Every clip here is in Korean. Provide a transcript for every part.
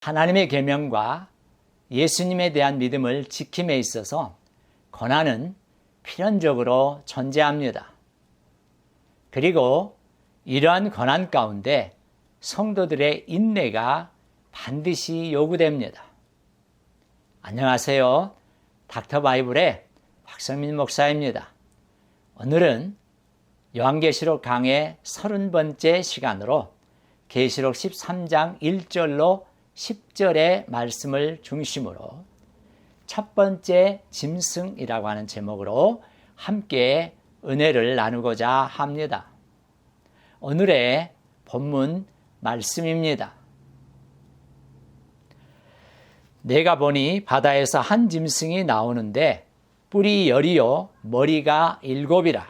하나님의 계명과 예수님에 대한 믿음을 지킴에 있어서 고난은 필연적으로 존재합니다. 그리고 이러한 고난 가운데 성도들의 인내가 반드시 요구됩니다. 안녕하세요. 닥터바이블의 박성민 목사입니다. 오늘은 요한계시록 강의 30번째 시간으로 계시록 13장 1절로 10절의 말씀을 중심으로 첫 번째 짐승이라고 하는 제목으로 함께 은혜를 나누고자 합니다. 오늘의 본문 말씀입니다. 내가 보니 바다에서 한 짐승이 나오는데 뿔이 10이요 머리가 7이라.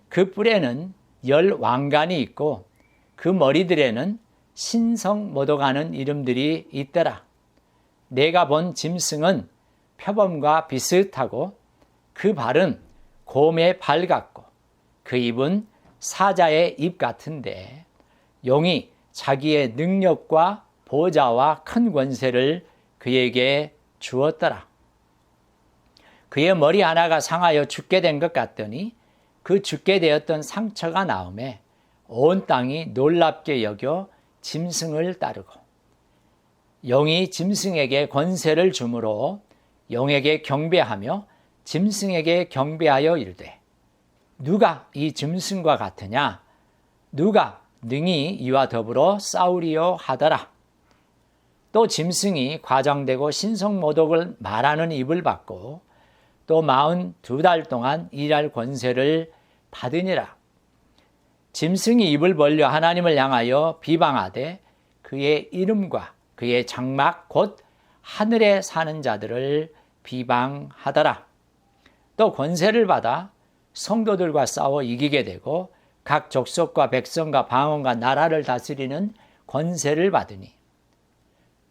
그 뿔에는 10 왕관이 있고 그 머리들에는 신성모독하는 이름들이 있더라. 내가 본 짐승은 표범과 비슷하고 그 발은 곰의 발 같고 그 입은 사자의 입 같은데 용이 자기의 능력과 보좌와 큰 권세를 그에게 주었더라. 그의 머리 하나가 상하여 죽게 된 것 같더니 그 죽게 되었던 상처가 나오매 온 땅이 놀랍게 여겨 짐승을 따르고 용이 짐승에게 권세를 주므로 용에게 경배하며 짐승에게 경배하여 이르되 누가 이 짐승과 같으냐? 누가 능히 이와 더불어 싸우리요 하더라. 또 짐승이 과장되고 신성모독을 말하는 입을 받고 또 42달 동안 일할 권세를 받으니라. 짐승이 입을 벌려 하나님을 향하여 비방하되 그의 이름과 그의 장막 곧 하늘에 사는 자들을 비방하더라. 또 권세를 받아 성도들과 싸워 이기게 되고 각 족속과 백성과 방언과 나라를 다스리는 권세를 받으니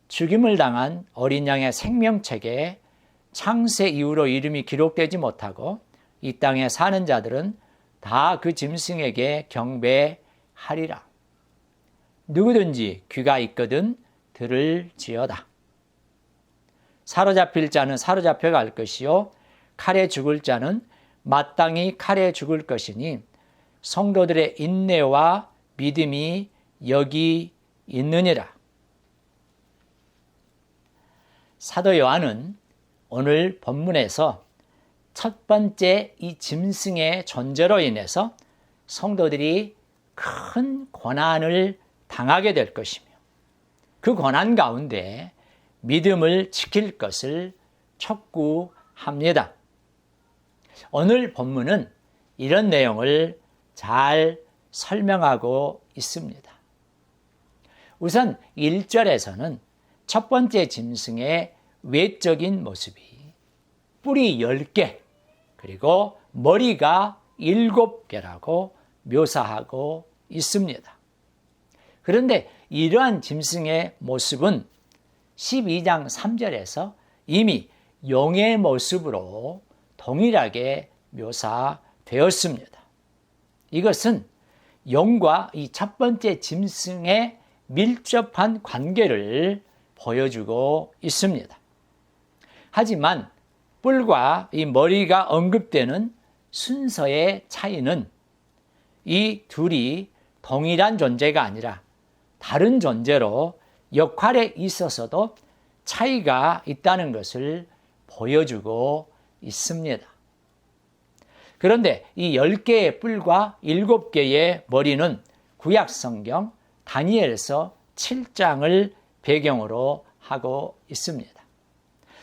죽임을 당한 어린 양의 생명책에 창세 이후로 이름이 기록되지 못하고 이 땅에 사는 자들은 다 그 짐승에게 경배하리라. 누구든지 귀가 있거든 들을지어다. 사로잡힐 자는 사로잡혀 갈 것이요 칼에 죽을 자는 마땅히 칼에 죽을 것이니 성도들의 인내와 믿음이 여기 있느니라. 사도 요한은 오늘 본문에서 첫 번째 이 짐승의 존재로 인해서 성도들이 큰 고난을 당하게 될 것이며 그 고난 가운데 믿음을 지킬 것을 촉구합니다. 오늘 본문은 이런 내용을 잘 설명하고 있습니다. 우선 1절에서는 첫 번째 짐승의 외적인 모습이 뿔이 10개 그리고 머리가 7개라고 묘사하고 있습니다. 그런데 이러한 짐승의 모습은 12장 3절에서 이미 용의 모습으로 동일하게 묘사되었습니다. 이것은 용과 이 첫 번째 짐승의 밀접한 관계를 보여주고 있습니다. 하지만 뿔과 이 머리가 언급되는 순서의 차이는 이 둘이 동일한 존재가 아니라 다른 존재로 역할에 있어서도 차이가 있다는 것을 보여주고 있습니다. 그런데 이 10개의 뿔과 7개의 머리는 구약 성경 다니엘서 7장을 배경으로 하고 있습니다.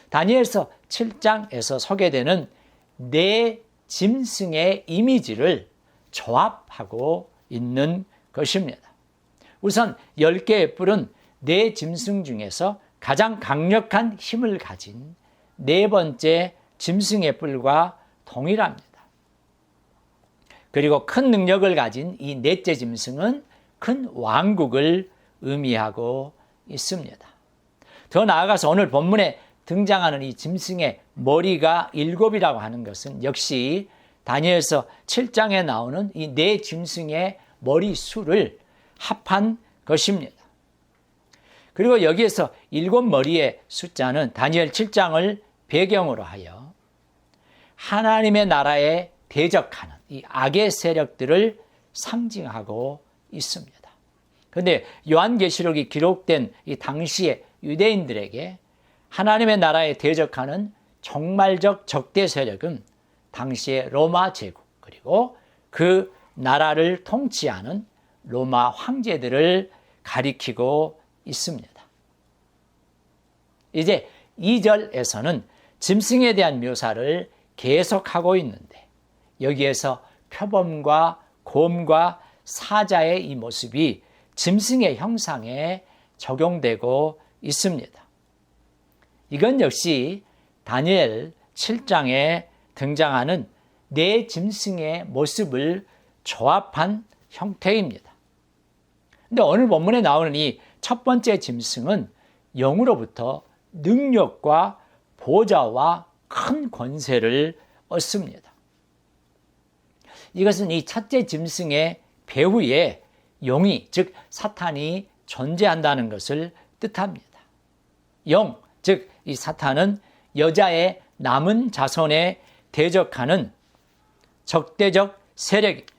다니엘서 7장에서 소개되는 네 짐승의 이미지를 조합하고 있는 것입니다. 우선 10개의 뿔은 네 짐승 중에서 가장 강력한 힘을 가진 네 번째 짐승의 뿔과 동일합니다. 그리고 큰 능력을 가진 이 넷째 짐승은 큰 왕국을 의미하고 있습니다. 더 나아가서 오늘 본문에 등장하는 이 짐승의 머리가 7이라고 하는 것은 역시 다니엘서 7장에 나오는 이 네 짐승의 머리 수를 합한 것입니다. 그리고 여기에서 7머리의 숫자는 다니엘 7장을 배경으로 하여 하나님의 나라에 대적하는 이 악의 세력들을 상징하고 있습니다. 그런데 요한계시록이 기록된 이 당시의 유대인들에게 하나님의 나라에 대적하는 종말적 적대 세력은 당시의 로마 제국 그리고 그 나라를 통치하는 로마 황제들을 가리키고 있습니다. 이제 2절에서는 짐승에 대한 묘사를 계속하고 있는데 여기에서 표범과 곰과 사자의 이 모습이 짐승의 형상에 적용되고 있습니다. 이건 역시 다니엘 7장에 등장하는 네 짐승의 모습을 조합한 형태입니다. 그런데 오늘 본문에 나오는 이 첫 번째 짐승은 영으로부터 능력과 보좌와 큰 권세를 얻습니다. 이것은 이 첫째 짐승의 배후에 영이, 즉 사탄이 존재한다는 것을 뜻합니다. 영, 즉 이 사탄은 여자의 남은 자손에 대적하는 적대적 세력입니다.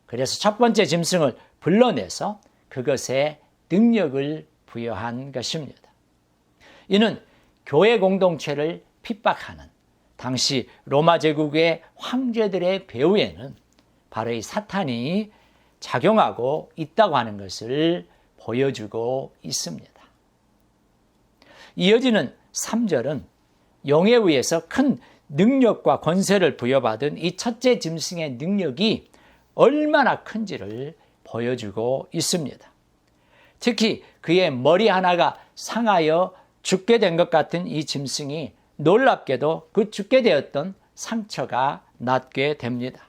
그래서 첫 번째 짐승을 불러내서 그것에 능력을 부여한 것입니다. 이는 교회 공동체를 핍박하는 당시 로마 제국의 황제들의 배후에는 바로 이 사탄이 작용하고 있다고 하는 것을 보여주고 있습니다. 이어지는 3절은 영에 의해서 큰 능력과 권세를 부여받은 이 첫째 짐승의 능력이 얼마나 큰지를 보여주고 있습니다. 특히 그의 머리 하나가 상하여 죽게 된 것 같은 이 짐승이 놀랍게도 그 죽게 되었던 상처가 낫게 됩니다.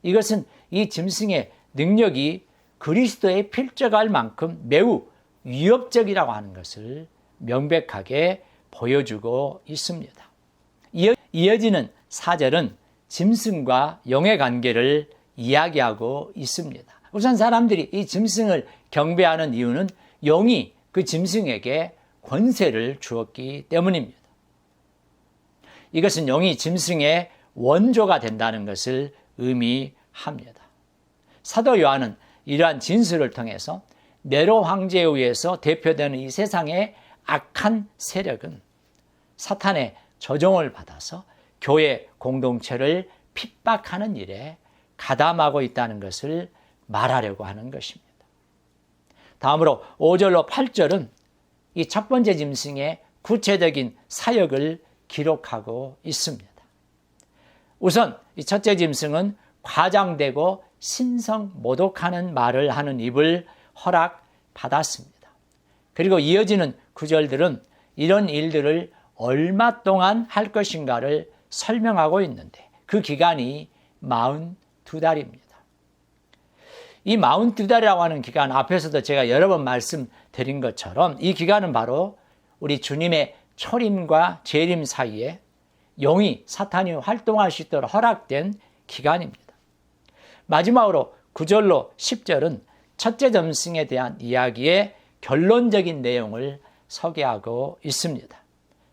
이것은 이 짐승의 능력이 그리스도에 필적할 만큼 매우 위협적이라고 하는 것을 명백하게 보여주고 있습니다. 이어지는 4절은 짐승과 영의 관계를 이야기하고 있습니다. 우선 사람들이 이 짐승을 경배하는 이유는 영이 그 짐승에게 권세를 주었기 때문입니다. 이것은 영이 짐승의 원조가 된다는 것을 의미합니다. 사도 요한은 이러한 진술을 통해서 네로 황제에 의해서 대표되는 이 세상의 악한 세력은 사탄의 조종을 받아서 교회 공동체를 핍박하는 일에 가담하고 있다는 것을 말하려고 하는 것입니다. 다음으로 5절로 8절은 이 첫 번째 짐승의 구체적인 사역을 기록하고 있습니다. 우선 이 첫째 짐승은 과장되고 신성모독하는 말을 하는 입을 허락받았습니다. 그리고 이어지는 구절들은 이런 일들을 얼마 동안 할 것인가를 설명하고 있는데 그 기간이 42달입니다. 이 42달이라고 하는 기간 앞에서도 제가 여러 번 말씀드린 것처럼 이 기간은 바로 우리 주님의 초림과 재림 사이에 영이 사탄이 활동할 수 있도록 허락된 기간입니다. 마지막으로 9절로 10절은 첫째 짐승에 대한 이야기의 결론적인 내용을 소개하고 있습니다.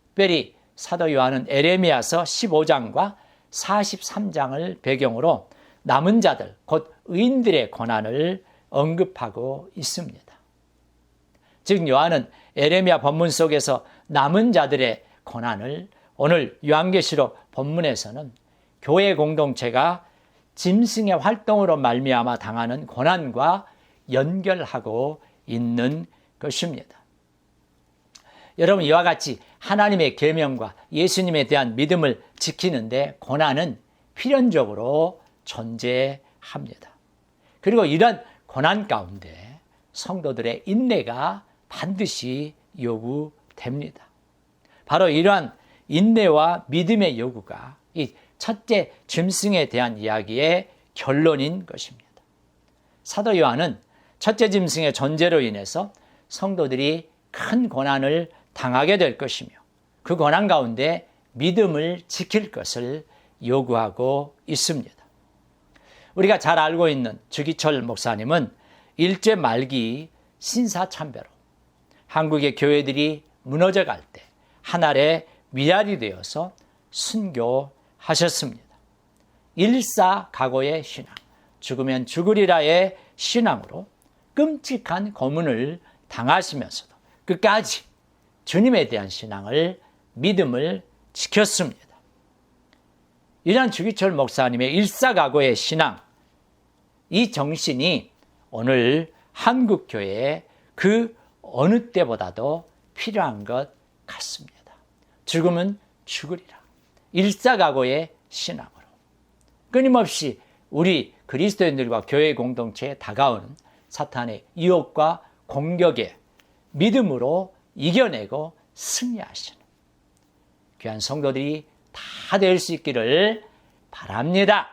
특별히 사도 요한은 에레미야서 15장과 43장을 배경으로 남은 자들, 곧 의인들의 고난을 언급하고 있습니다. 즉 요한은 에레미야 본문 속에서 남은 자들의 고난을 오늘 요한계시록 본문에서는 교회 공동체가 짐승의 활동으로 말미암아 당하는 고난과 연결하고 있는 것입니다. 여러분, 이와 같이 하나님의 계명과 예수님에 대한 믿음을 지키는데 고난은 필연적으로 존재합니다. 그리고 이런 고난 가운데 성도들의 인내가 반드시 요구됩니다. 바로 이러한 인내와 믿음의 요구가 이 첫째 짐승에 대한 이야기의 결론인 것입니다. 사도 요한은 첫째 짐승의 존재로 인해서 성도들이 큰 고난을 당하게 될 것이며 그 고난 가운데 믿음을 지킬 것을 요구하고 있습니다. 우리가 잘 알고 있는 주기철 목사님은 일제 말기 신사참배로 한국의 교회들이 무너져 갈 때 하늘의 위알이 되어서 순교하셨습니다. 일사각오의 신앙, 죽으면 죽으리라의 신앙으로 끔찍한 고문을 당하시면서도 끝까지 주님에 대한 신앙을, 믿음을 지켰습니다. 이런 주기철 목사님의 일사각오의 신앙, 이 정신이 오늘 한국교회에 그 어느 때보다도 필요한 것 같습니다. 죽으면 죽으리라. 일사각오의 신앙으로 끊임없이 우리 그리스도인들과 교회 공동체에 다가오는 사탄의 유혹과 공격에 믿음으로 이겨내고 승리하시는 귀한 성도들이 다 될 수 있기를 바랍니다.